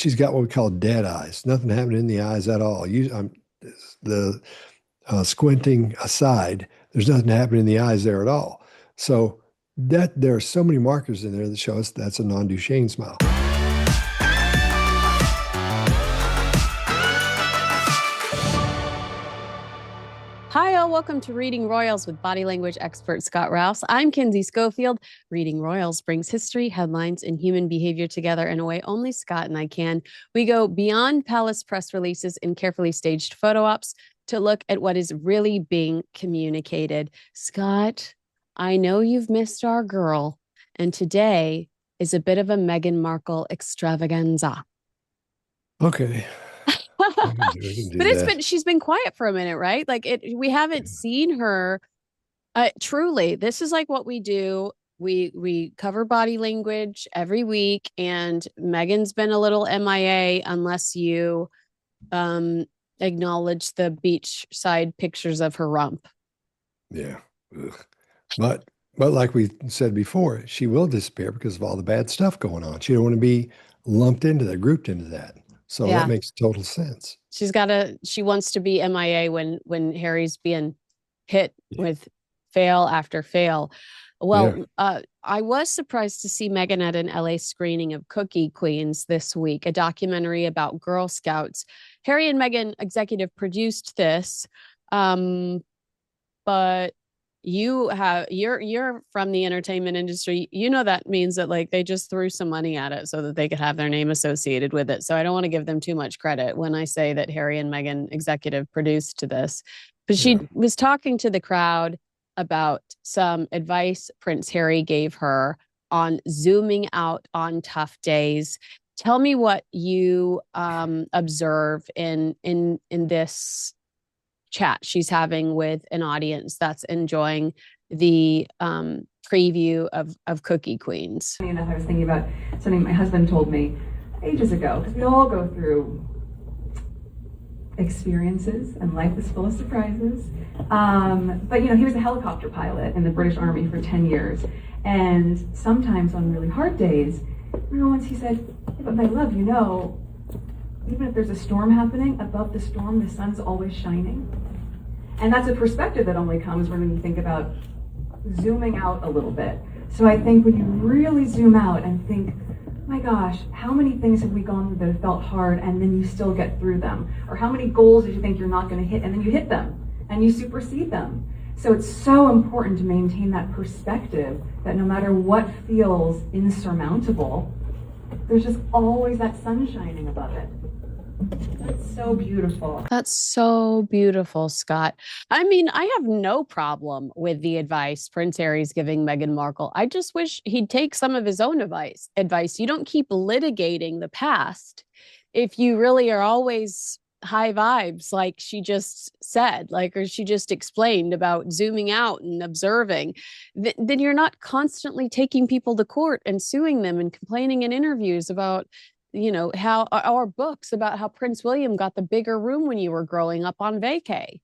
she's got what we call dead eyes. Nothing happening in the eyes at all. The squinting aside, there's nothing happening in the eyes there at all. So that there are so many markers in there that show us that's a non-Duchenne smile. Hi, all. Welcome to Reading Royals with body language expert Scott Rouse. I'm Kinsey Schofield. Reading Royals brings history, headlines, and human behavior together in a way only Scott and I can. We go beyond palace press releases and carefully staged photo ops to look at what is really being communicated. Scott, I know you've missed our girl, and today is a bit of a Meghan Markle extravaganza. Okay. We can do But that. she's been quiet for a minute, right? We haven't seen her. Truly, this is like what we do. We cover body language every week, and Megan's been a little MIA unless you acknowledge the beachside pictures of her rump. Yeah. Ugh. But like we said before, she will disappear because of all the bad stuff going on. She don't want to be lumped into that, grouped into that. So that Yeah, makes total sense. she wants to be MIA when Harry's being hit with fail after fail. Yeah. Well, I was surprised to see Meghan at an LA screening of Cookie Queens this week, a documentary about Girl Scouts. Harry and Meghan executive produced this, but you're from the entertainment industry. You know that means that like they just threw some money at it so that they could have their name associated with it. So I don't want to give them too much credit when I say that Harry and Meghan executive produced this. But she Yeah. was talking to the crowd about some advice Prince Harry gave her on zooming out on tough days. Tell me what you observe in this chat she's having with an audience that's enjoying the preview of Cookie Queens. Funny enough, I was thinking about something my husband told me ages ago, because we all go through experiences and life is full of surprises. But he was a helicopter pilot in the British Army for 10 years. And sometimes on really hard days, once he said, "Yeah, but my love, even if there's a storm happening, above the storm, the sun's always shining." And that's a perspective that only comes when you think about zooming out a little bit. So I think when you really zoom out and think, my gosh, how many things have we gone through that have felt hard and then you still get through them? Or how many goals did you think you're not going to hit and then you hit them and you supersede them? So it's so important to maintain that perspective that no matter what feels insurmountable, there's just always that sun shining above it. That's so beautiful. That's so beautiful, Scott. I mean, I have no problem with the advice Prince Harry's giving Meghan Markle. I just wish he'd take some of his own advice. You don't keep litigating the past if you really are always high vibes, like she just said, or she just explained about zooming out and observing. Then you're not constantly taking people to court and suing them and complaining in interviews about how our books about how Prince William got the bigger room when you were growing up on vacay.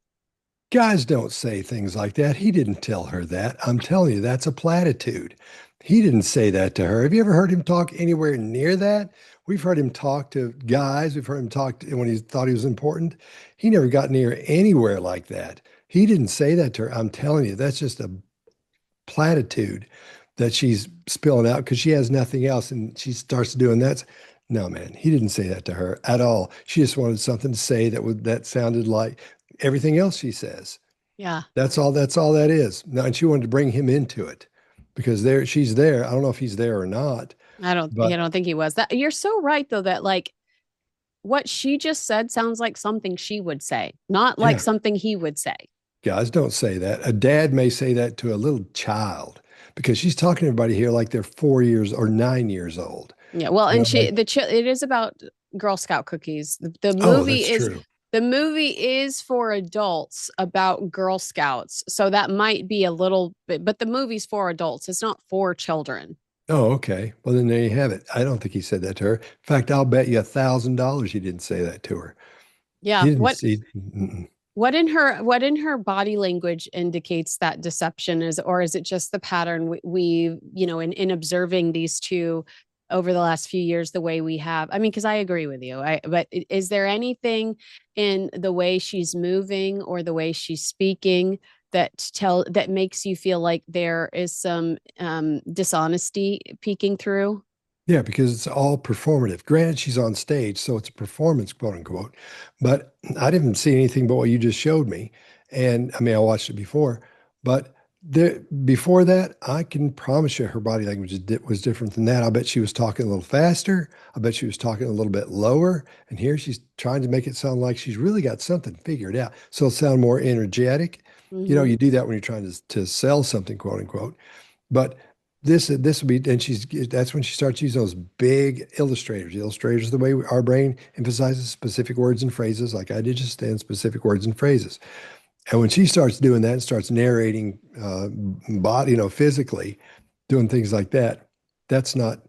Guys don't say things like that. He didn't tell her that. I'm telling you, that's a platitude. He didn't say that to her. Have you ever heard him talk anywhere near that? We've heard him talk to guys. We've heard him talk when he thought he was important. He never got near anywhere like that. He didn't say that to her. I'm telling you, that's just a platitude that she's spilling out because she has nothing else and she starts doing that. No, man, he didn't say that to her at all. She just wanted something to say that sounded like everything else she says. Yeah. That's all that is. No, and she wanted to bring him into it because she's there. I don't know if he's there or not. I don't But think he was. That you're so right though that what she just said sounds like something she would say, not like yeah, something he would say. guys don't say that. A dad may say that to a little child because she's talking to everybody here like they're 4 years or 9 years old. Yeah, well, and Like, it is about Girl Scout cookies. oh, that's true. The movie is for adults about Girl Scouts, so that might be a little bit, but the movie's for adults. It's not for children. Oh, okay. Well, then there you have it. I don't think he said that to her. In fact, I'll bet you $1,000 he didn't say that to her. Yeah, He didn't see. Mm-mm. what in her body language indicates that deception is, or is it just the pattern we in observing these two over the last few years the way we have. I mean, because I agree with you. But is there anything in the way she's moving or the way she's speaking that makes you feel like there is some dishonesty peeking through? Yeah, because it's all performative. Granted, she's on stage, so it's a performance, quote unquote. But I didn't see anything but what you just showed me. And I mean, I watched it before, but before that, I can promise you her body language was different than that. I bet she was talking a little faster. I bet she was talking a little bit lower. And here she's trying to make it sound like she's really got something figured out. So it'll sound more energetic. You know, Mm-hmm. you do that when you're trying to sell something, quote unquote. But this will be, and that's when she starts using those big illustrators. Illustrators are the way our brain emphasizes specific words and phrases, like I did just then, specific words and phrases. And when she starts doing that and starts narrating, body, physically doing things like that, that's not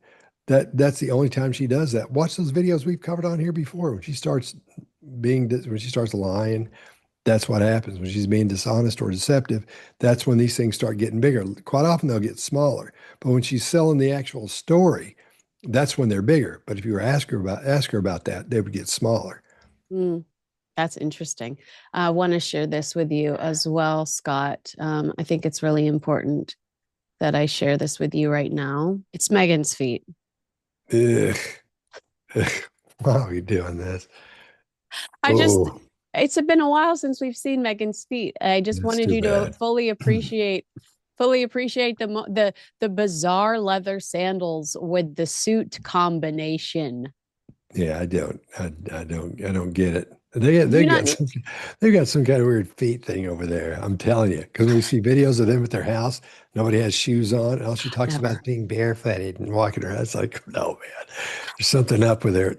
that's the only time she does that. Watch those videos we've covered on here before. When she starts lying, that's what happens when she's being dishonest or deceptive. That's when these things start getting bigger. Quite often they'll get smaller, but when she's selling the actual story, that's when they're bigger. But if you were ask her about that, they would get smaller. Mm, that's interesting. I want to share this with you as well, Scott. I think it's really important that I share this with you right now. It's Meghan's feet. Ugh. Ugh. Why are we doing this? I just, Oh, it's been a while since we've seen Meghan's feet. I just that's wanted too you to bad. fully appreciate the bizarre leather sandals with the suit combination. Yeah, I don't get it. Do you not? They've got some kind of weird feet thing over there. I'm telling you, because when we see videos of them at their house, nobody has shoes on, and all she talks about is Never. being barefooted and walking around. It's like, no, man, there's something up with their.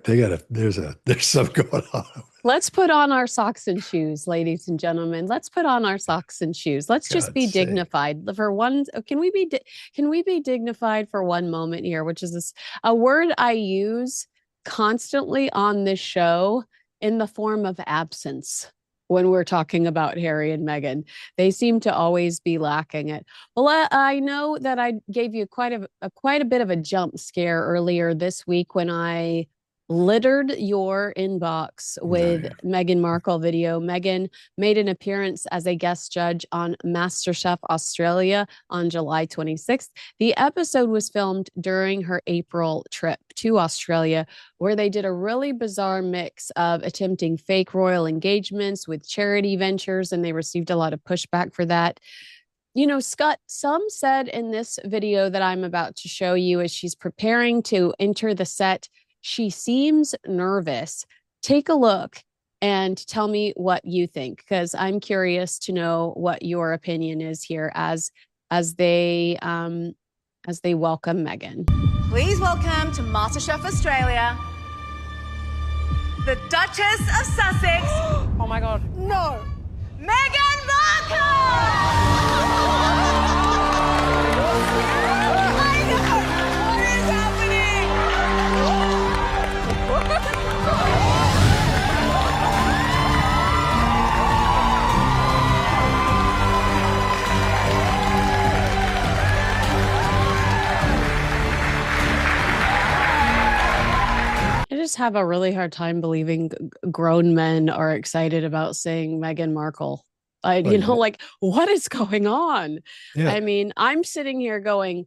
There's something going on. Let's put on our socks and shoes, ladies and gentlemen. Let's put on our socks and shoes. Let's just God's be sake. dignified for one. Can we be dignified for one moment here? Which is this a word I use constantly on this show in the form of absence when we're talking about Harry and Meghan. They seem to always be lacking it. Well, I know that I gave you quite a bit of a jump scare earlier this week when I littered your inbox Oh, with yeah. Meghan Markle video. Meghan made an appearance as a guest judge on MasterChef Australia on July 26th. The episode was filmed during her April trip to Australia, where they did a really bizarre mix of attempting fake royal engagements with charity ventures, and they received a lot of pushback for that. You know, Scott, some said in this video that I'm about to show you as she's preparing to enter the set, she seems nervous. Take a look and tell me what you think, because I'm curious to know what your opinion is here as they as they welcome Meghan. Please welcome to MasterChef Australia, the Duchess of Sussex. Oh my God. No. Meghan Markle! I know! What is happening? I just have a really hard time believing grown men are excited about saying Meghan Markle. Well, Like, what is going on? yeah. I mean, I'm sitting here going,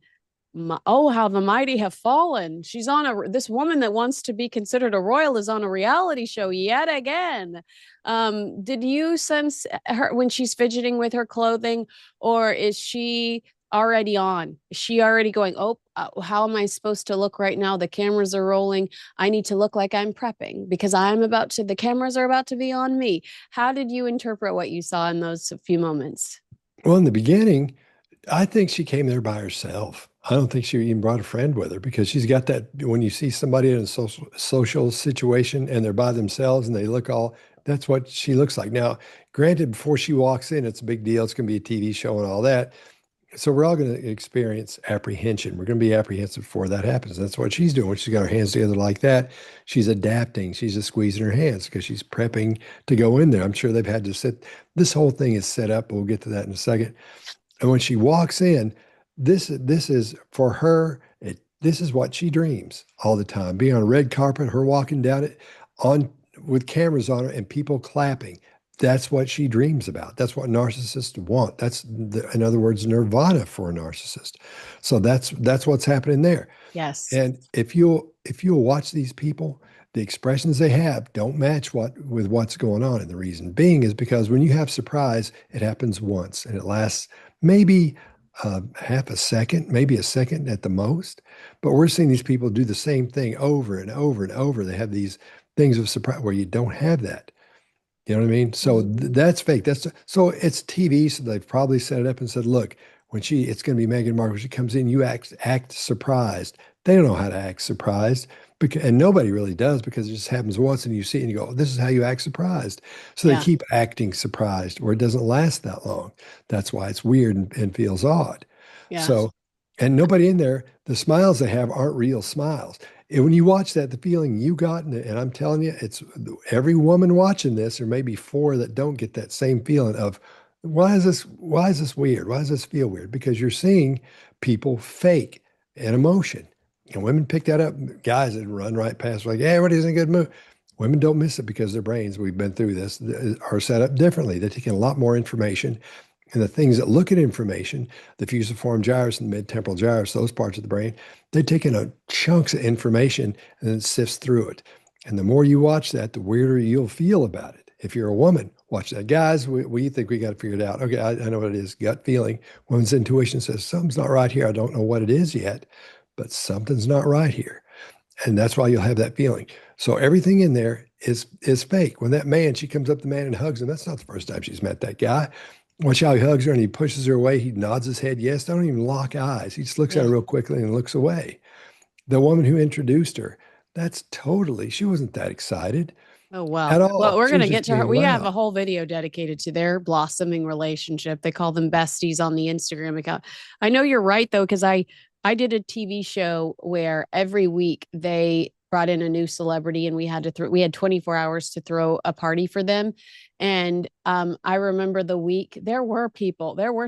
oh, how the mighty have fallen. She's on this woman that wants to be considered a royal is on a reality show yet again. Did you sense her when she's fidgeting with her clothing, or is she already on? Is she already going, oh, how am I supposed to look right now? The cameras are rolling. I need to look like I'm prepping because the cameras are about to be on me. How did you interpret what you saw in those few moments? Well, in the beginning, I think she came there by herself. I don't think she even brought a friend with her because she's got that when you see somebody in a social situation and they're by themselves and they look all, that's what she looks like. Now, granted, before she walks in, it's a big deal. It's going to be a TV show and all that. So we're all going to experience apprehension. We're going to be apprehensive before that happens. That's what she's doing. When she's got her hands together like that, she's adapting. She's just squeezing her hands because she's prepping to go in there. I'm sure they've had to sit. This whole thing is set up. We'll get to that in a second. And when she walks in, this is for her. This is what she dreams all the time. Being on a red carpet, her walking down it on with cameras on her and people clapping. That's what she dreams about. That's what narcissists want. In other words, nirvana for a narcissist. So that's what's happening there. Yes. And if you'll watch these people, the expressions they have don't match what's going on. And the reason being is because when you have surprise, it happens once and it lasts maybe half a second, maybe a second at the most. But we're seeing these people do the same thing over and over and over. They have these things of surprise where you don't have that. You know what I mean? So that's fake. So it's TV. So they've probably set it up and said, look, it's going to be Meghan Markle. When she comes in, you act surprised. They don't know how to act surprised, and nobody really does because it just happens once, and you see it and you go, oh, this is how you act surprised. So they keep acting surprised, where it doesn't last that long. That's why it's weird and feels odd. Yeah. So, and nobody in there, the smiles they have aren't real smiles. And when you watch that, the feeling you got, and I'm telling you, it's every woman watching this, or maybe four that don't get that same feeling of, why is this weird? Why does this feel weird? Because you're seeing people fake an emotion. And women pick that up. Guys that run right past, like, hey, everybody's in a good mood. Women don't miss it because their brains, we've been through this, are set up differently. They take in a lot more information. And the things that look at information, the fusiform gyrus and mid-temporal gyrus, those parts of the brain, they take in chunks of information and then sifts through it. And the more you watch that, the weirder you'll feel about it. If you're a woman, watch that. Guys, we think we got it figured out. Okay, I know what it is. Gut feeling. Women's intuition says, something's not right here. I don't know what it is yet, but something's not right here. And that's why you'll have that feeling. So everything in there is fake. When that man, she comes up to the man and hugs him, that's not the first time she's met that guy. Watch how he hugs her and he pushes her away. He nods his head. Yes, they don't even lock eyes. He just looks at her real quickly and looks away. The woman who introduced her, she wasn't that excited. Oh, wow. At all. Well, we're She going was to get just to her. being We have loud. a whole video dedicated to their blossoming relationship. They call them besties on the Instagram account. I know you're right, though, because I did a TV show where every week they brought in a new celebrity and we had 24 hours to throw a party for them. And I remember the week there were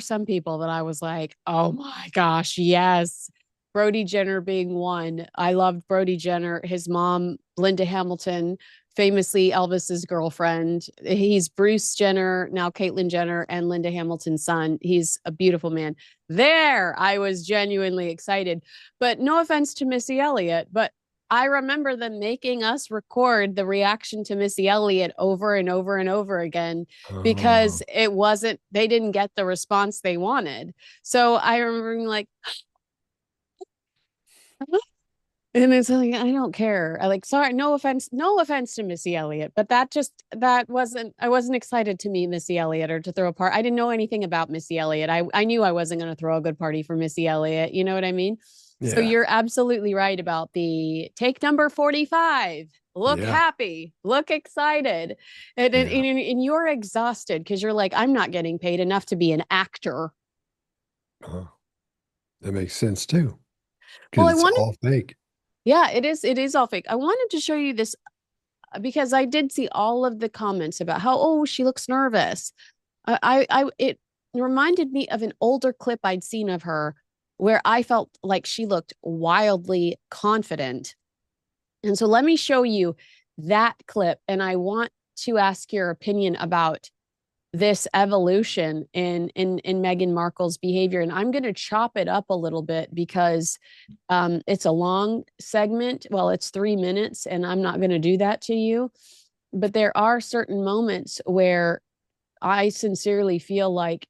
some people that I was like, oh my gosh, yes. Brody Jenner being one. I loved Brody Jenner. His mom, Linda Hamilton, famously Elvis's girlfriend. He's Bruce Jenner, now Caitlyn Jenner, and Linda Hamilton's son. He's a beautiful man. There, I was genuinely excited. But no offense to Missy Elliott, but I remember them making us record the reaction to Missy Elliott over and over and over again because they didn't get the response they wanted. So I remember being like, and it's like, I don't care. Sorry, no offense to Missy Elliott, but I wasn't excited to meet Missy Elliott or to throw a party. I didn't know anything about Missy Elliott. I knew I wasn't going to throw a good party for Missy Elliott. You know what I mean? Yeah. So you're absolutely right about the take number 45. Look happy, look excited. And you're exhausted because you're like, I'm not getting paid enough to be an actor. That makes sense too. Well, Because it's all fake. Yeah, it is. It is all fake. I wanted to show you this because I did see all of the comments about how, she looks nervous. It reminded me of an older clip I'd seen of her where I felt like she looked wildly confident. And so let me show you that clip. And I want to ask your opinion about this evolution in Meghan Markle's behavior. And I'm going to chop it up a little bit because it's a long segment. Well, it's 3 minutes and I'm not going to do that to you. But there are certain moments where I sincerely feel like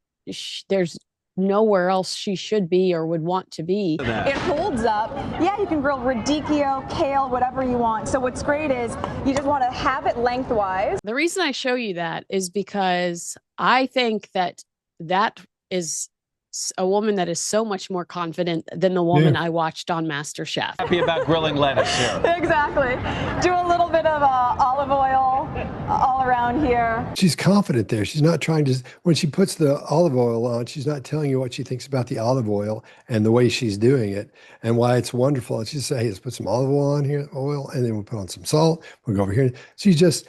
there's nowhere else she should be or would want to be. It holds up. Yeah, you can grill radicchio, kale, whatever you want. So what's great is you just want to have it lengthwise. The reason I show you that is because I think that is a woman that is so much more confident than the woman I watched on MasterChef. Happy about grilling lettuce here. Exactly. Do a little bit of olive oil all around here. She's confident there. She's not trying to, when she puts the olive oil on, she's not telling you what she thinks about the olive oil and the way she's doing it and why it's wonderful. And she says, hey, let's put some olive oil on here, and then we'll put on some salt. We'll go over here.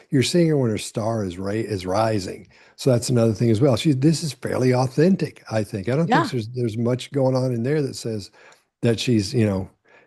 You're seeing her when her star is rising. So that's another thing as well. This is fairly authentic, I think. I don't think there's much going on in there that says that she's,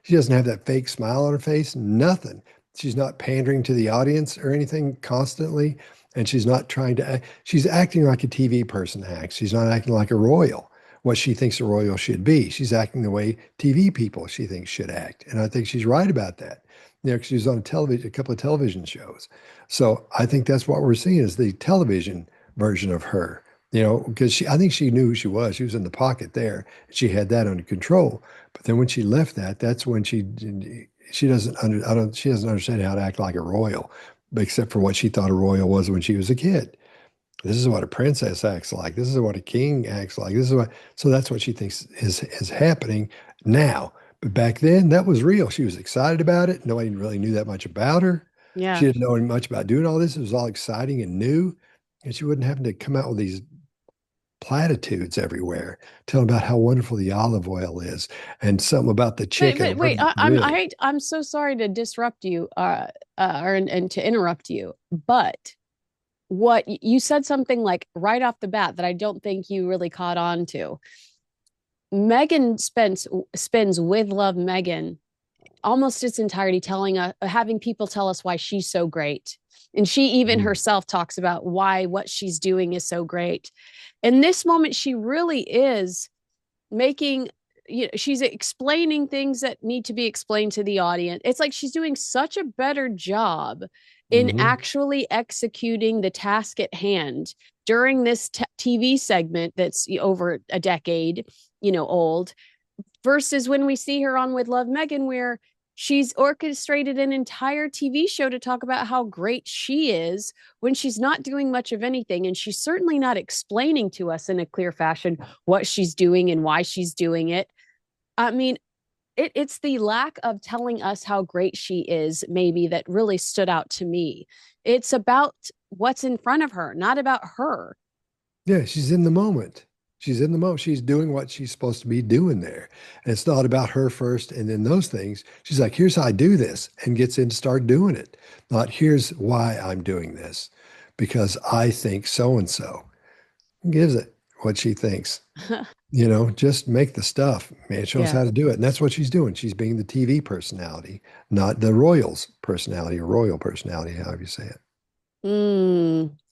She doesn't have that fake smile on her face, nothing. She's not pandering to the audience or anything constantly. And she's not trying to act, she's acting like a TV person acts. She's not acting like a royal, what she thinks a royal should be. She's acting the way TV people she thinks should act. And I think she's right about that. 'Cause she was on television, a couple of television shows. So I think that's what we're seeing is the television version of her, because I think she knew who she was. She was in the pocket there. She had that under control. But then when she left that, that's when she doesn't she doesn't understand how to act like a royal, except for what she thought a royal was when she was a kid. This is what a princess acts like. This is what a king acts like. So that's what she thinks is happening now. But back then, that was real. She was excited about it. Nobody really knew that much about her. Yeah. She didn't know much about doing all this. It was all exciting and new. And she wouldn't have to come out with these platitudes everywhere, telling about how wonderful the olive oil is and something about the chicken. Wait. I'm so sorry to disrupt you, and to interrupt you, but what you said something like right off the bat that I don't think you really caught on to. Meghan spends With Love Meghan almost its entirety having people tell us why she's so great. And she even herself talks about why what she's doing is so great. In this moment, she really is she's explaining things that need to be explained to the audience. It's like she's doing such a better job in actually executing the task at hand during this TV segment that's over a decade, old, versus when we see her on With Love Meghan, where she's orchestrated an entire TV show to talk about how great she is when she's not doing much of anything. And she's certainly not explaining to us in a clear fashion what she's doing and why she's doing it. I mean, it's the lack of telling us how great she is, maybe, that really stood out to me. It's about what's in front of her, not about her. Yeah, she's in the moment. She's in the moment. She's doing what she's supposed to be doing there. And it's not about her first and then those things. She's like, here's how I do this, and gets in to start doing it. Not here's why I'm doing this, because I think so-and-so. Gives it what she thinks. Just make the stuff. Man, show us how to do it. And that's what she's doing. She's being the TV personality, not the royal's personality or royal personality, however you say it.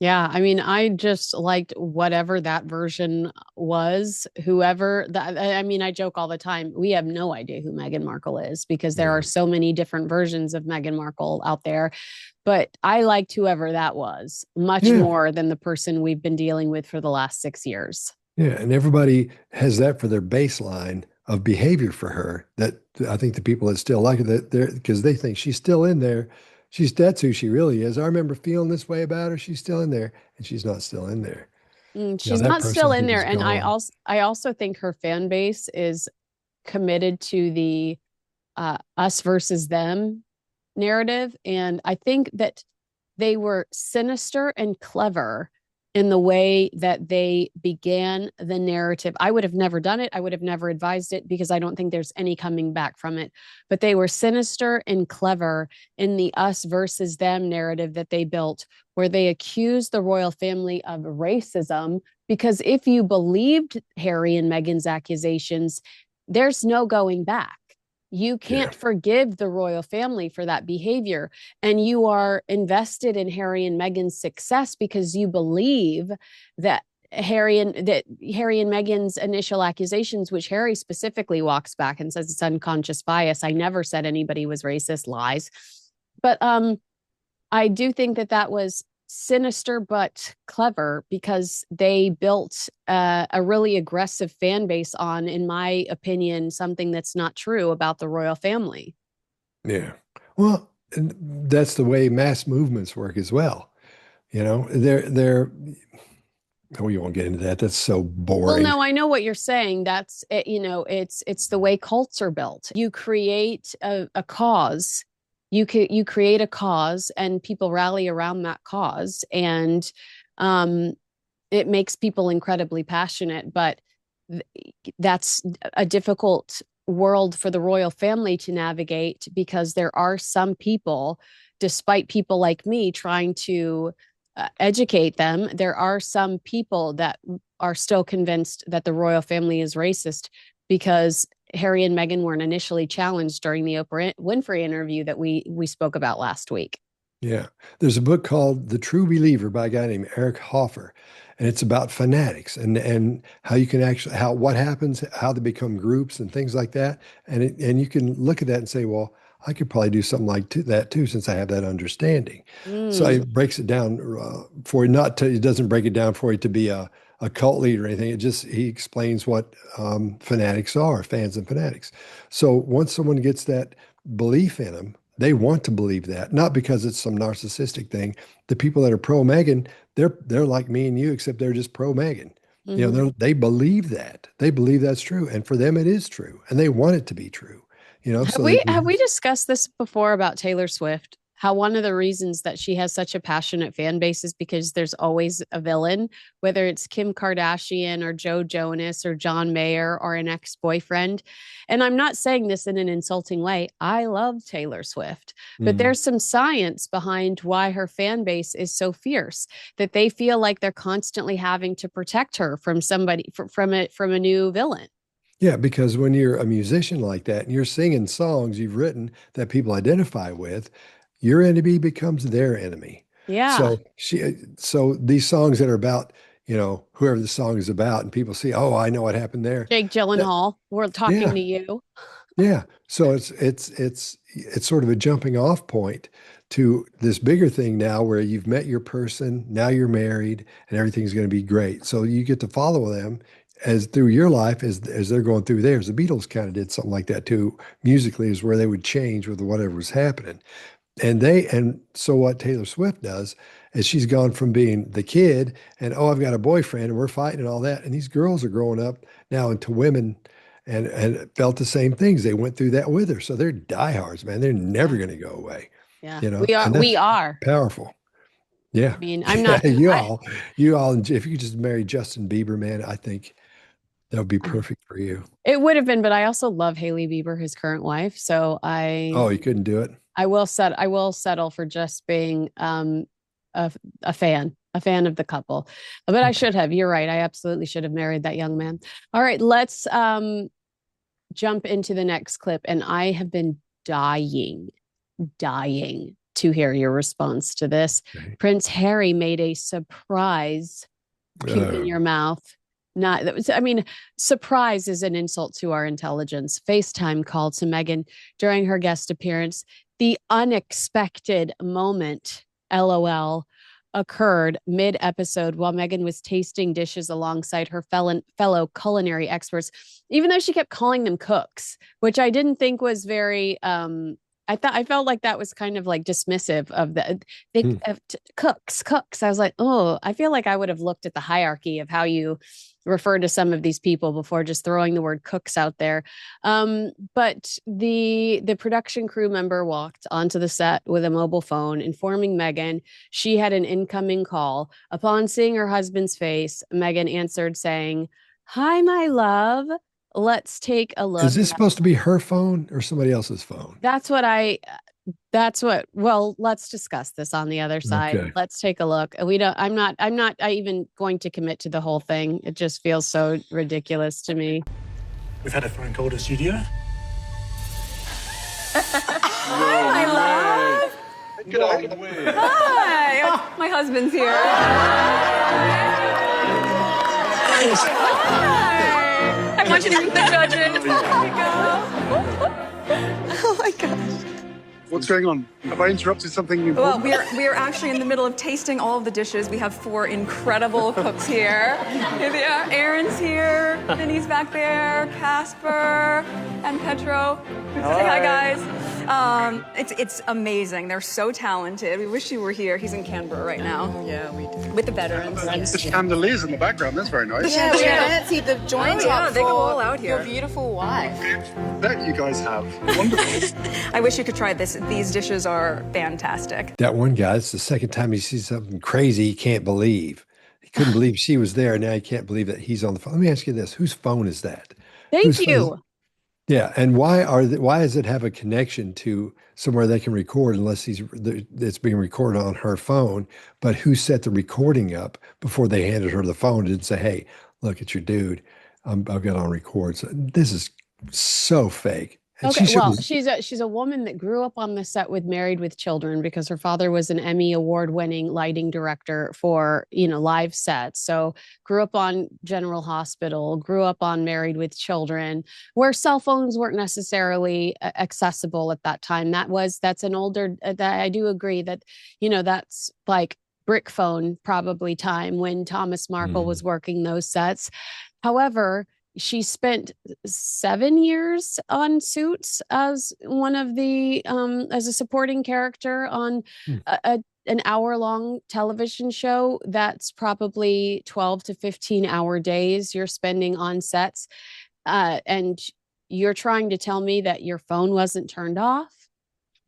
Yeah. I mean, I just liked whatever that version was, whoever that, I mean, I joke all the time. We have no idea who Meghan Markle is because there are so many different versions of Meghan Markle out there. But I liked whoever that was much more than the person we've been dealing with for the last 6 years. Yeah. And everybody has that for their baseline of behavior for her, that I think the people that still like it, because they think she's still in there. That's who she really is. I remember feeling this way about her. She's still in there, and she's not still in there. She's not still in there. And I also think her fan base is committed to the us versus them narrative. And I think that they were sinister and clever in the way that they began the narrative. I would have never done it. I would have never advised it because I don't think there's any coming back from it. But they were sinister and clever in the us versus them narrative that they built, where they accused the royal family of racism. Because if you believed Harry and Meghan's accusations, there's no going back. You can't forgive the royal family for that behavior. And you are invested in Harry and Meghan's success because you believe that Harry and Meghan's initial accusations, which Harry specifically walks back and says it's unconscious bias. I never said anybody was racist, lies. But I do think that was sinister but clever because they built a really aggressive fan base on, in my opinion, something that's not true about the royal family. Yeah. Well, that's the way mass movements work as well. They're oh, you won't get into that. That's so boring. Well, no, I know what you're saying. That's it, it's the way cults are built. You create a cause. You create a cause and people rally around that cause, and it makes people incredibly passionate. But that's a difficult world for the royal family to navigate because there are some people, despite people like me trying to educate them, there are some people that are still convinced that the royal family is racist because Harry and Meghan weren't initially challenged during the Oprah Winfrey interview that we spoke about last week. Yeah. There's a book called The True Believer by a guy named Eric Hoffer. And it's about fanatics and how you can actually what happens, how they become groups and things like that. And you can look at that and say, well, I could probably do something like that too, since I have that understanding. So it breaks it down for you, it doesn't break it down for you to be a cult leader or anything. He explains what fanatics are, fans and fanatics. So once someone gets that belief in them, they want to believe that, not because it's some narcissistic thing. The people that are pro Meghan, they're like me and you, except they're just pro Meghan. You know, they believe that. They believe that's true, and for them it is true, and they want it to be true. You know, Have we discussed this before about Taylor Swift? How one of the reasons that she has such a passionate fan base is because there's always a villain, whether it's Kim Kardashian or Joe Jonas or John Mayer or an ex-boyfriend. And I'm not saying this in an insulting way. I love Taylor Swift, but there's some science behind why her fan base is so fierce, that they feel like they're constantly having to protect her from somebody, from a new villain. Yeah, because when you're a musician like that and you're singing songs you've written that people identify with, your enemy becomes their enemy. Yeah. So these songs that are about, you know, whoever the song is about, and people see, oh, I know what happened there. Jake Gyllenhaal, we're talking to you. Yeah. So it's sort of a jumping off point to this bigger thing now where you've met your person, now you're married, and everything's going to be great. So you get to follow them as through your life as they're going through theirs. The Beatles kind of did something like that too. Musically is where they would change with whatever was happening. And so what Taylor Swift does is she's gone from being the kid and, oh, I've got a boyfriend and we're fighting and all that. And these girls are growing up now into women and felt the same things. They went through that with her. So they're diehards, man. They're never going to go away. Yeah, you know, we are powerful. Yeah. I mean, I'm not, you all, if you just marry Justin Bieber, man, I think that would be perfect for you. it would have been, but I also love Hailey Bieber, his current wife. So Oh, you couldn't do it? I will settle for just being a fan of the couple. But I should have. You're right. I absolutely should have married that young man. All right, let's jump into the next clip. And I have been dying to hear your response to this. Okay. Prince Harry made a surprise puke in your mouth. Surprise is an insult to our intelligence. FaceTime call to Meghan during her guest appearance. The unexpected moment, LOL, occurred mid-episode while Meghan was tasting dishes alongside her fellow culinary experts, even though she kept calling them cooks, which I didn't think was very I felt like that was kind of like dismissive of cooks. I was like, oh, I feel like I would have looked at the hierarchy of how you refer to some of these people before just throwing the word cooks out there. But the production crew member walked onto the set with a mobile phone, informing Meghan she had an incoming call. Upon seeing her husband's face, Meghan answered saying, "Hi, my love. Let's take a look." Is this supposed to be her phone or somebody else's phone? Well, let's discuss this on the other side. Okay. Let's take a look. I'm not even going to commit to the whole thing. It just feels so ridiculous to me. We've had a phone call to studio. Hi, my love. Hi. Oh, my husband's here. Hi. I want you to meet the judges. Oh my gosh. What's going on? Have I interrupted something Well, important? we are actually in the middle of tasting all of the dishes. We have 4 incredible cooks here. Here they are. Aaron's here. Vinny's back there. Casper and Petro. Say hi, guys. It's amazing. They're so talented. We wish you were here. He's in Canberra right now. Yeah, we do. With the veterans. The chandeliers in the background, that's very nice. Yeah, we fancy the joints up they go all for out here. your beautiful wife. That you guys have. Wonderful. I wish you could try this. These dishes are fantastic. That one guy, it's the second time he sees something crazy he can't believe. He couldn't believe she was there. Now he can't believe that he's on the phone. Let me ask you this. Whose phone is that? Thank you. Yeah. And why does it have a connection to somewhere they can record unless it's being recorded on her phone? But who set the recording up before they handed her the phone and didn't say, hey, look, it's your dude. I've got on record. So this is So fake. And Okay, she well, was, she's a woman that grew up on the set with Married with Children because her father was an Emmy award-winning lighting director for, live sets. So grew up on General Hospital, grew up on Married with Children, where cell phones weren't necessarily accessible at that time. That's an older that I do agree that, that's like brick phone probably time when Thomas Markle was working those sets. However, she spent 7 years on Suits as one of the as a supporting character on an hour-long television show. That's probably 12 to 15-hour days you're spending on sets, and you're trying to tell me that your phone wasn't turned off.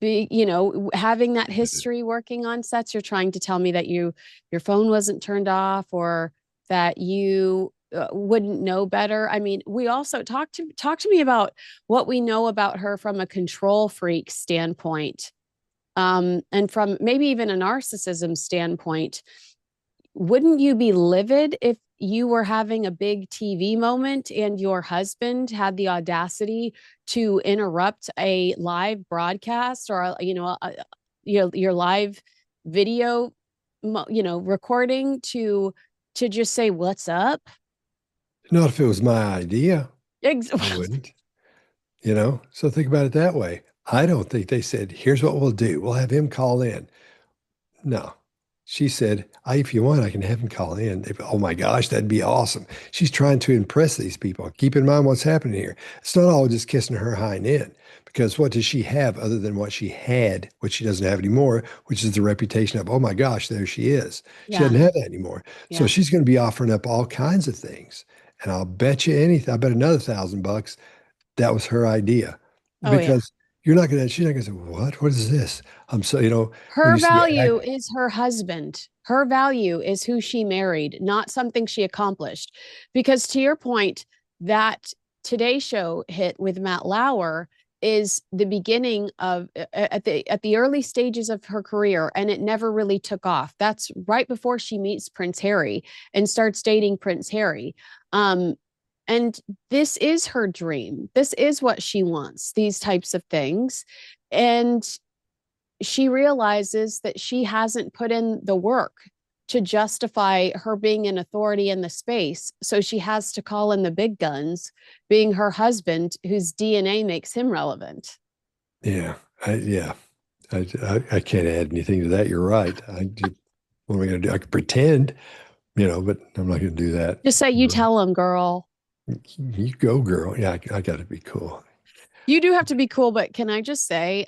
Having that history working on sets, you're trying to tell me that your phone wasn't turned off, or that you wouldn't know better. I mean, we also talk to me about what we know about her from a control freak standpoint, and from maybe even a narcissism standpoint. Wouldn't you be livid if you were having a big TV moment and your husband had the audacity to interrupt a live broadcast, or your live video recording to just say what's up? not if it was my idea, I Ex- wouldn't, So think about it that way. I don't think they said, here's what we'll do. We'll have him call in. No. She said, if you want, I can have him call in. Oh my gosh, that'd be awesome. She's trying to impress these people. Keep in mind what's happening here. It's not all just kissing her hind end, because what does she have other than what she had, which she doesn't have anymore, which is the reputation of, oh my gosh, there she is. She doesn't have that anymore. So she's going to be offering up all kinds of things. And I'll bet you anything, I bet another $1,000 that was her idea. Because she's not going to say, what is this? Her value is her husband. Her value is who she married, not something she accomplished. Because to your point, that Today Show hit with Matt Lauer is the beginning of at the early stages of her career, and it never really took off. That's right before she meets Prince Harry and starts dating Prince Harry. And this is her dream. This is what she wants, these types of things. And she realizes that she hasn't put in the work to justify her being an authority in the space. So she has to call in the big guns, being her husband, whose DNA makes him relevant. Yeah. I can't add anything to that. You're right. What am I going to do? I could pretend, but I'm not going to do that. Just say, you tell him, girl. You go, girl. Yeah, I got to be cool. You do have to be cool, but can I just say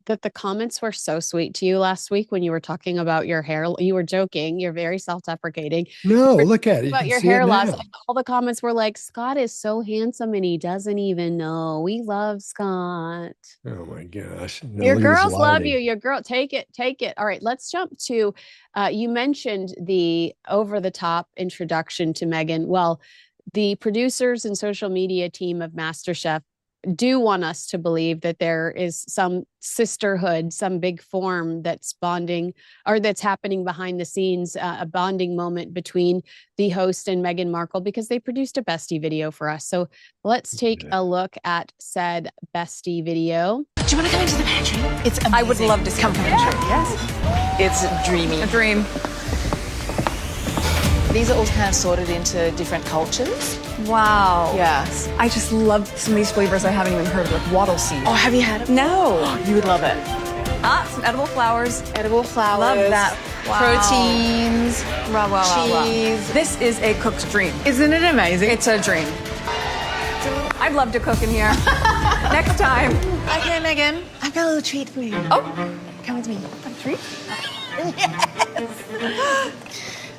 that the comments were so sweet to you last week when you were talking about your hair? You were joking. You're very self-deprecating. No, look at it. About your hair loss. All the comments were like, Scott is so handsome and he doesn't even know. We love Scott. Oh my gosh. No, your girls love you. Your girl, take it. All right, let's jump to, you mentioned the over-the-top introduction to Meghan. Well, the producers and social media team of MasterChef do want us to believe that there is some sisterhood, some big form that's bonding, or that's happening behind the scenes, a bonding moment between the host and Meghan Markle, because they produced a bestie video for us. So let's take a look at said bestie video. Do you want to go into the pantry? It's amazing. I would love to see Come the pantry. Yes. It's dreamy. A dream. These are all kind of sorted into different cultures. Wow. Yes. I just love some of these flavors I haven't even heard of, like wattle seed. Oh, have you had it? No. You would love it. Some edible flowers. Edible flowers. Love that. Wow. Proteins. Wow. Cheese. This is a cook's dream. Isn't it amazing? It's a dream. I'd love to cook in here. Next time. Okay, Meghan. I've got a little treat for you. Oh. Come with me. A treat? Yes.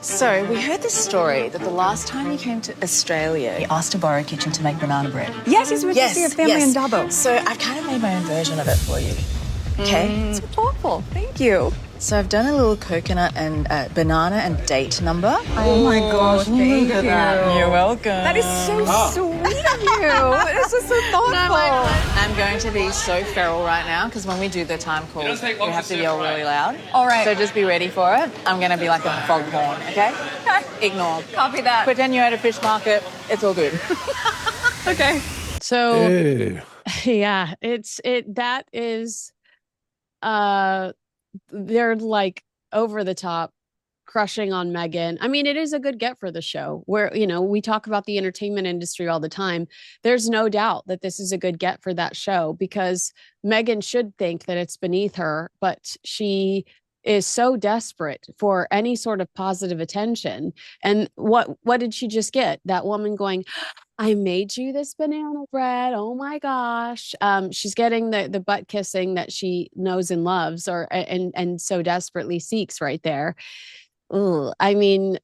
So, we heard this story that the last time you came to Australia, you asked to borrow a kitchen to make banana bread. Yes, we went to see a family in Dabo. So, I've kind of made my own version of it for you. Okay? So thoughtful. Thank you. So, I've done a little coconut and banana and date number. Oh my gosh, thank you. You're welcome. That is so sweet of you. This is so thoughtful. I'm going to be so feral right now because when we do the time calls, we have to yell really loud. All right. So just be ready for it. I'm going to be like a foghorn, okay? Ignore. Copy that. Pretend you're at a fish market. It's all good. Okay. So Ew. yeah, that is they're like over the top crushing on Meghan. I mean, it is a good get for the show where, we talk about the entertainment industry all the time. There's no doubt that this is a good get for that show because Meghan should think that it's beneath her, but she is so desperate for any sort of positive attention. And what did she just get? That woman going, I made you this banana bread. Oh my gosh. She's getting the butt kissing that she knows and loves and so desperately seeks right there. Ugh. I mean,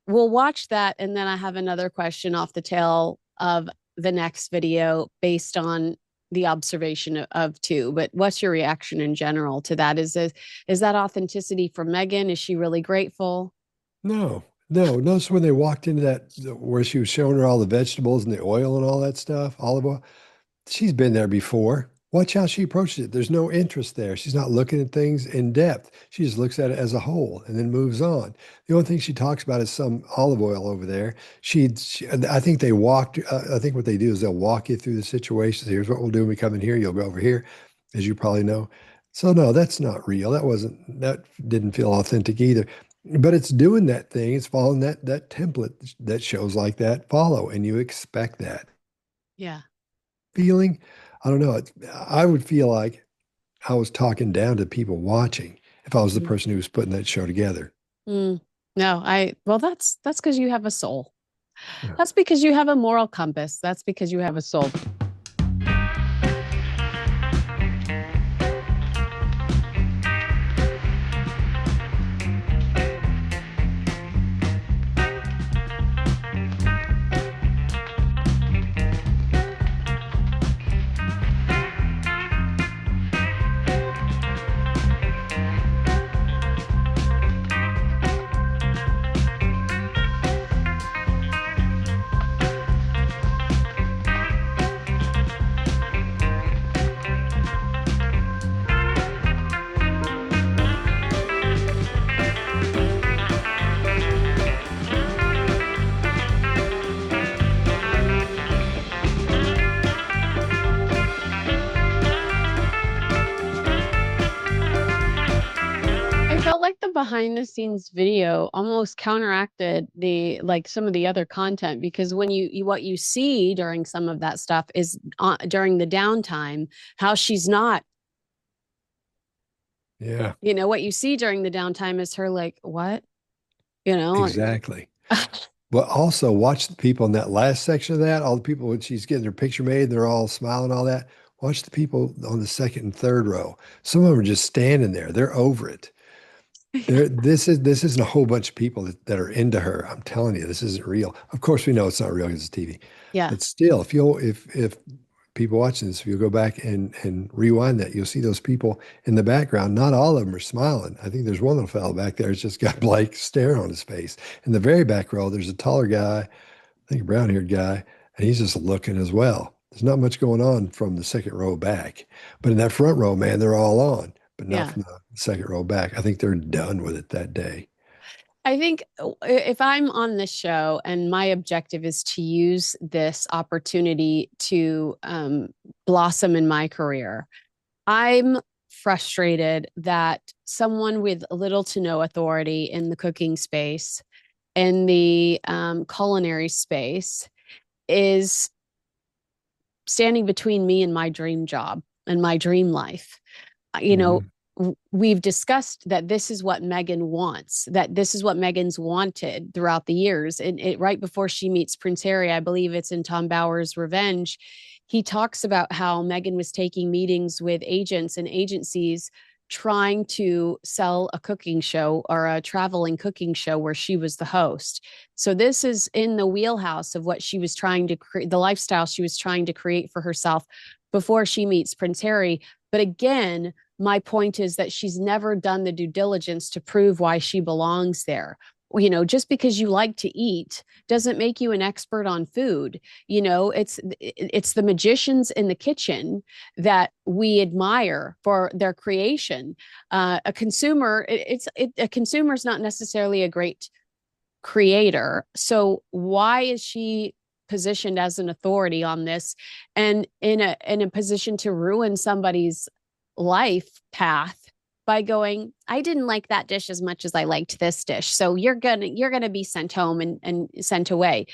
we'll watch that. And then I have another question off the tail of the next video based on the observation of two. But what's your reaction in general to that? Is that authenticity from Meghan? Is she really grateful? No, no. Notice when they walked into that where she was showing her all the vegetables and the oil and all that stuff, olive oil. She's been there before. Watch how she approaches it. There's no interest there. She's not looking at things in depth. She just looks at it as a whole and then moves on. The only thing she talks about is some olive oil over there. I think they walked. I think what they do is they'll walk you through the situations. Here's what we'll do when we come in here. You'll go over here, as you probably know. So no, that's not real. That didn't feel authentic either. But it's doing that thing. It's following that template that shows like that follow, and you expect that Yeah. feeling. I don't know. I would feel like I was talking down to people watching if I was the person who was putting that show together. No, well, that's because you have a soul. Yeah. That's because you have a moral compass. That's because you have a soul. Felt like the behind the scenes video almost counteracted some of the other content because when what you see during some of that stuff is during the downtime how she's not. Yeah, What you see during the downtime is her like what exactly. But also watch the people in that last section of that, all the people when she's getting their picture made, they're all smiling, all that. Watch the people on the second and third row. Some of them are just standing there. They're over it. This isn't a whole bunch of people that are into her. I'm telling you, this isn't real. Of course, we know it's not real because it's TV. Yeah. But still, if people watching this, if you go back and rewind that, you'll see those people in the background. Not all of them are smiling. I think there's one little fellow back there that's just got blank stare on his face. In the very back row, there's a taller guy, I think a brown-haired guy, and he's just looking as well. There's not much going on from the second row back. But in that front row, man, they're all on. But not from the second row back. I think they're done with it that day. I think if I'm on this show and my objective is to use this opportunity to blossom in my career, I'm frustrated that someone with little to no authority in the cooking space, in the culinary space, is standing between me and my dream job and my dream life. We've discussed that this is what Meghan wants, that this is what Meghan's wanted throughout the years. And right before she meets Prince Harry, I believe it's in Tom Bower's Revenge, he talks about how Meghan was taking meetings with agents and agencies trying to sell a cooking show or a traveling cooking show where she was the host. So this is in the wheelhouse of what she was trying to create, the lifestyle she was trying to create for herself before she meets Prince Harry. But again, my point is that she's never done the due diligence to prove why she belongs there. Just because you like to eat doesn't make you an expert on food. It's the magicians in the kitchen that we admire for their creation. A consumer is not necessarily a great creator. So why is she positioned as an authority on this and in a position to ruin somebody's life path by going, I didn't like that dish as much as I liked this dish. So you're gonna be sent home and sent away.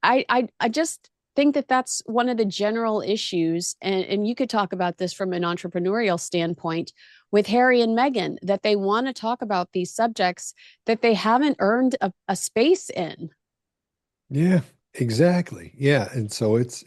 I just think that that's one of the general issues. And you could talk about this from an entrepreneurial standpoint with Harry and Meghan, that they want to talk about these subjects that they haven't earned a space in. Yeah, exactly. Yeah. And so it's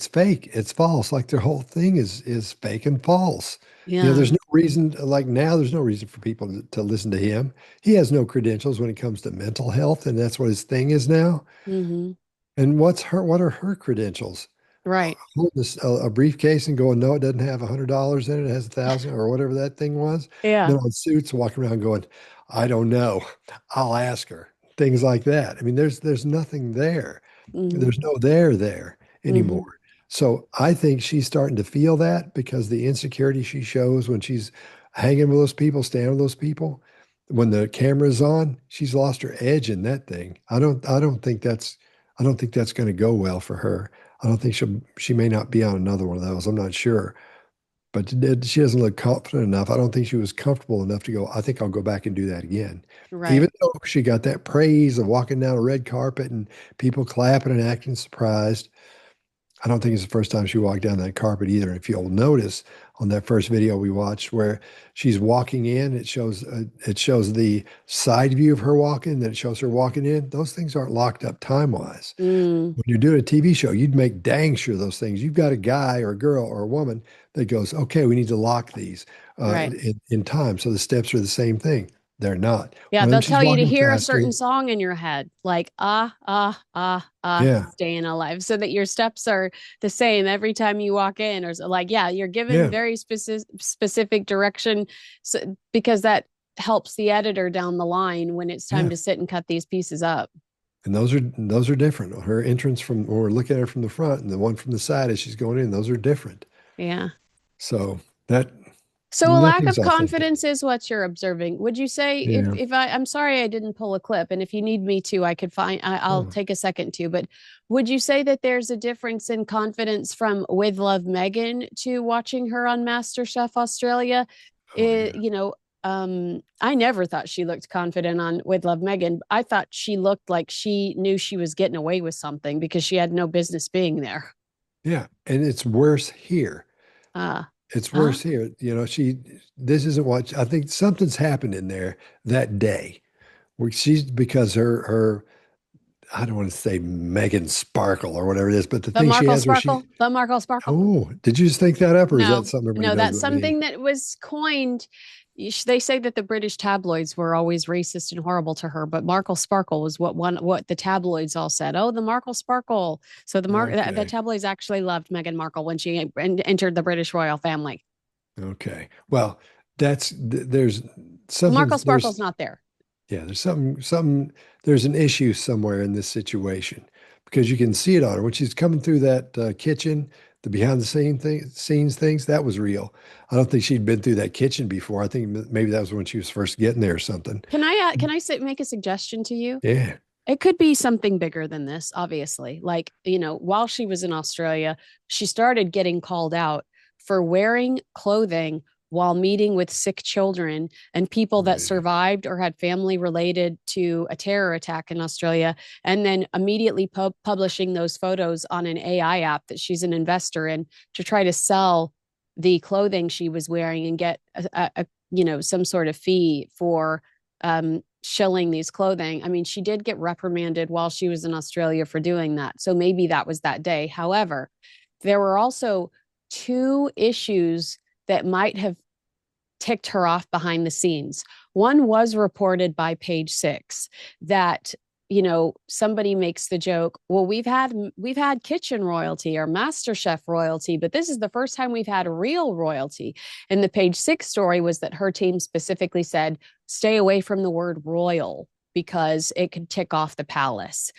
fake. It's false. Like their whole thing is fake and false. Yeah. There's no reason, like now, there's no reason for people to listen to him. He has no credentials when it comes to mental health, and that's what his thing is now. Mm-hmm. And what are her credentials? Right. Holding a briefcase and going, no, it doesn't have $100 in it. It has 1,000 or whatever that thing was. Yeah. Then on Suits, walking around going, I don't know. I'll ask her. Things like that. I mean, there's nothing there. Mm-hmm. There's no there anymore. Mm-hmm. So I think she's starting to feel that because the insecurity she shows when she's hanging with those people, standing with those people, when the camera's on, she's lost her edge in that thing. I don't think that's going to go well for her. I don't think she may not be on another one of those. I'm not sure. But she doesn't look confident enough. I don't think she was comfortable enough to go, I think I'll go back and do that again. Right. Even though she got that praise of walking down a red carpet and people clapping and acting surprised. I don't think it's the first time she walked down that carpet either. If you'll notice on that first video we watched where she's walking in, it shows the side view of her walking, then it shows her walking in. Those things aren't locked up time-wise. Mm. When you're doing a TV show, you'd make dang sure those things. You've got a guy or a girl or a woman that goes, okay, we need to lock these Right. in time. So the steps are the same thing. They're not. Yeah, One of they'll them, she's tell you to walking hear a faster. certain song in your head, like Yeah. staying alive, so that your steps are the same every time you walk in, or like, yeah, you're given Yeah. very specific direction, so, because that helps the editor down the line when it's time Yeah. to sit and cut these pieces up. And those are different. Her entrance from, or look at her from the front, and the one from the side as she's going in, those are different. Yeah. So that So a lack of nothing's authentic. confidence is what you're observing. Would you say Yeah. if I'm sorry I didn't pull a clip, and if you need me to, I could I'll Oh. take a second to, but would you say that there's a difference in confidence from With Love Meghan to watching her on MasterChef Australia? Oh, yeah. I never thought she looked confident on With Love Meghan. I thought she looked like she knew she was getting away with something because she had no business being there. Yeah. And it's worse here. Uh, It's Huh? worse here. This isn't what I think something's happened in there that day where because her, I don't want to say Megan Sparkle or whatever it is, but the The thing she Markle has where Sparkle? The Markle Sparkle? oh, did you just think that up or is No, that something everybody no, knows that's about me? something that was coined. They say that the British tabloids were always racist and horrible to her, but Markle Sparkle was what the tabloids all said. Oh, the Markle Sparkle. So the Okay. tabloids actually loved Meghan Markle when she entered the British royal family. Okay. Well, there's The something, Markle Sparkle's not there. yeah, there's there's an issue somewhere in this situation because you can see it on her when she's coming through that kitchen, the behind the scenes things, that was real. I don't think she'd been through that kitchen before. I think maybe that was when she was first getting there or something. Can I make a suggestion to you? Yeah. It could be something bigger than this, obviously. Like, while she was in Australia, she started getting called out for wearing clothing while meeting with sick children and people that Yeah. survived or had family related to a terror attack in Australia, and then immediately publishing those photos on an AI app that she's an investor in to try to sell the clothing she was wearing and get some sort of fee for shilling these clothing. I mean, she did get reprimanded while she was in Australia for doing that. So maybe that was that day. However, there were also two issues that might have ticked her off behind the scenes. One was reported by Page Six that, somebody makes the joke, well, we've had kitchen royalty or MasterChef royalty, but this is the first time we've had real royalty. And the Page Six story was that her team specifically said, stay away from the word royal because it could tick off the palace.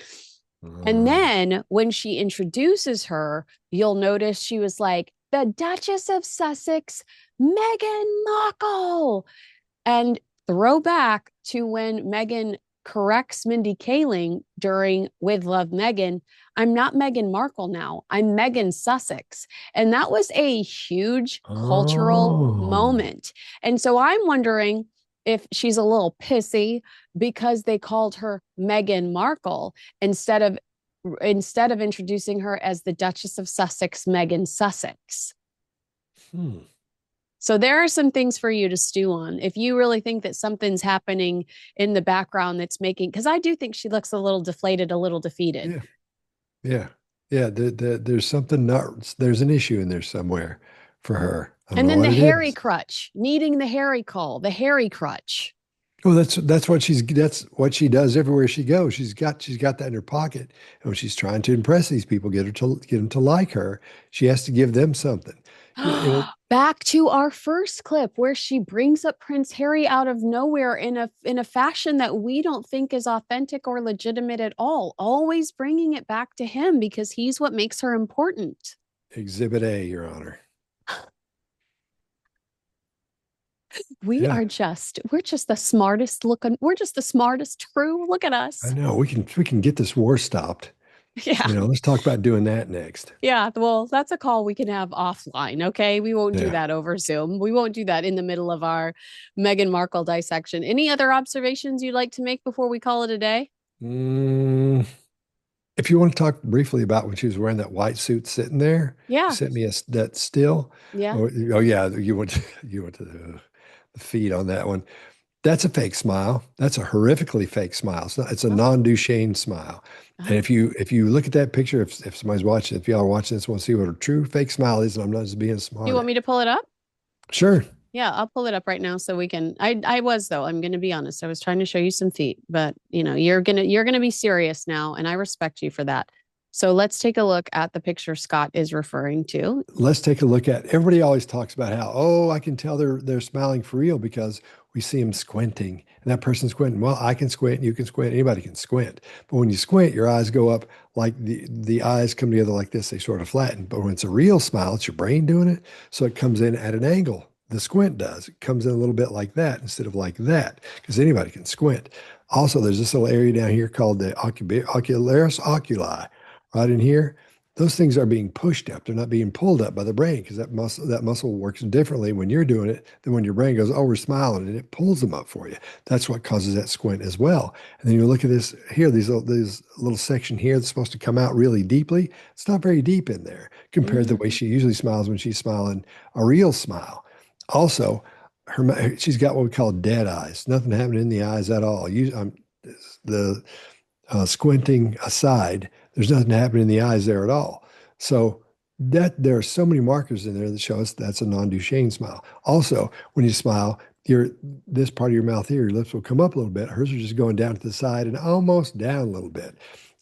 And then when she introduces her, you'll notice she was like, the Duchess of Sussex, Meghan Markle. And throwback to when Meghan corrects Mindy Kaling during With Love Meghan, I'm not Meghan Markle now. I'm Meghan Sussex. And that was a huge cultural moment. And so I'm wondering if she's a little pissy because they called her Meghan Markle instead of introducing her as the Duchess of Sussex, Meghan Sussex. So there are some things for you to stew on. If you really think that something's happening in the background that's making, because I do think she looks a little deflated, a little defeated. Yeah. There's something there's an issue in there somewhere for her. And then the hairy crutch, needing the hairy call, the hairy crutch. Oh, that's what she does everywhere she goes. She's got that in her pocket. And when she's trying to impress these people, get them to like her, she has to give them something. Back to our first clip where she brings up Prince Harry out of nowhere in a fashion that we don't think is authentic or legitimate at all. Always bringing it back to him because he's what makes her important. Exhibit A, Your Honor. We're just the smartest looking. We're just the smartest crew. Look at us. I know we can get this war stopped. Yeah. Let's talk about doing that next. Yeah. Well, that's a call we can have offline. Okay. We won't do that over Zoom. We won't do that in the middle of our Meghan Markle dissection. Any other observations you'd like to make before we call it a day? If you want to talk briefly about when she was wearing that white suit sitting there, yeah, you sent me that still. Yeah. Oh yeah. You went to the feed on that one. That's a fake smile. That's a horrifically fake smile. It's a non-Duchenne smile. And if you look at that picture, if somebody's watching, if y'all are watching this, want to see what a true fake smile is, and I'm not just being smart. You want me to pull it up? Sure. Yeah, I'll pull it up right now so we can. I'm going to be honest. I was trying to show you some feet, but you're gonna be serious now, and I respect you for that. So let's take a look at the picture Scott is referring to. Let's take a look at. Everybody always talks about how, I can tell they're smiling for real because we see them squinting, and that person's squinting. Well, I can squint, you can squint, anybody can squint. But when you squint, your eyes go up like the eyes come together like this. They sort of flatten. But when it's a real smile, it's your brain doing it, so it comes in at an angle. The squint does. It comes in a little bit like that instead of like that, because anybody can squint. Also, there's this little area down here called the ocularis oculi. Right in here, those things are being pushed up. They're not being pulled up by the brain because that muscle works differently when you're doing it than when your brain goes, we're smiling, and it pulls them up for you. That's what causes that squint as well. And then you look at this here, these little section here that's supposed to come out really deeply. It's not very deep in there compared to the way she usually smiles when she's smiling a real smile. Also, she's got what we call dead eyes. Nothing happening in the eyes at all. Squinting aside, there's nothing happening in the eyes there at all. So that there are so many markers in there that show us that's a non-Duchenne smile. Also, when you smile, this part of your mouth here, your lips will come up a little bit. Hers are just going down to the side and almost down a little bit.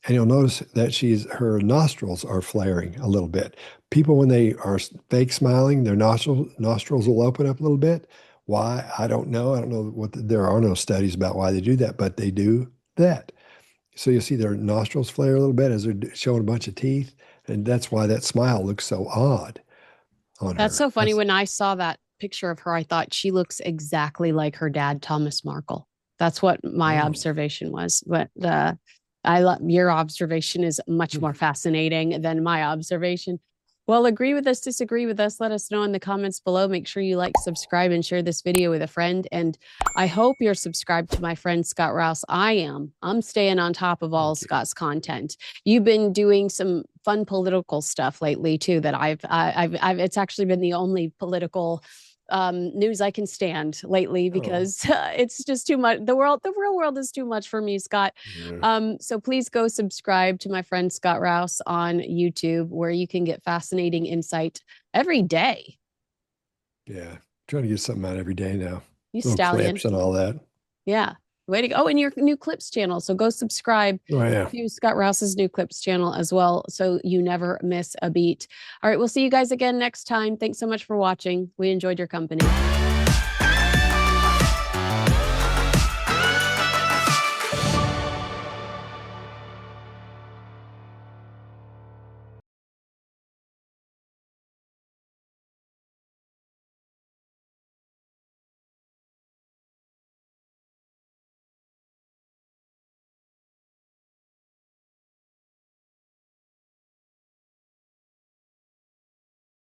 And you'll notice that her nostrils are flaring a little bit. People, when they are fake smiling, their nostrils will open up a little bit. Why? I don't know. I don't know there are no studies about why they do that, but they do that. So you'll see their nostrils flare a little bit as they're showing a bunch of teeth. And that's why that smile looks so odd on her. That's so funny. When I saw that picture of her, I thought she looks exactly like her dad, Thomas Markle. That's what my observation was. But your observation is much more fascinating than my observation. Well, agree with us, disagree with us. Let us know in the comments below. Make sure you like, subscribe, and share this video with a friend. And I hope you're subscribed to my friend Scott Rouse. I am. I'm staying on top of all Scott's content. You've been doing some fun political stuff lately too. That I've it's actually been the only political news I can stand lately because it's just too much. The real world is too much for me, Scott. Yeah. So please go subscribe to my friend Scott Rouse on YouTube, where you can get fascinating insight every day. Yeah, trying to get something out every day now. You stallion clips and all that. Yeah. Way to go. Oh, and your new clips channel. So go subscribe to Scott Rouse's new clips channel as well, so you never miss a beat. All right. We'll see you guys again next time. Thanks so much for watching. We enjoyed your company.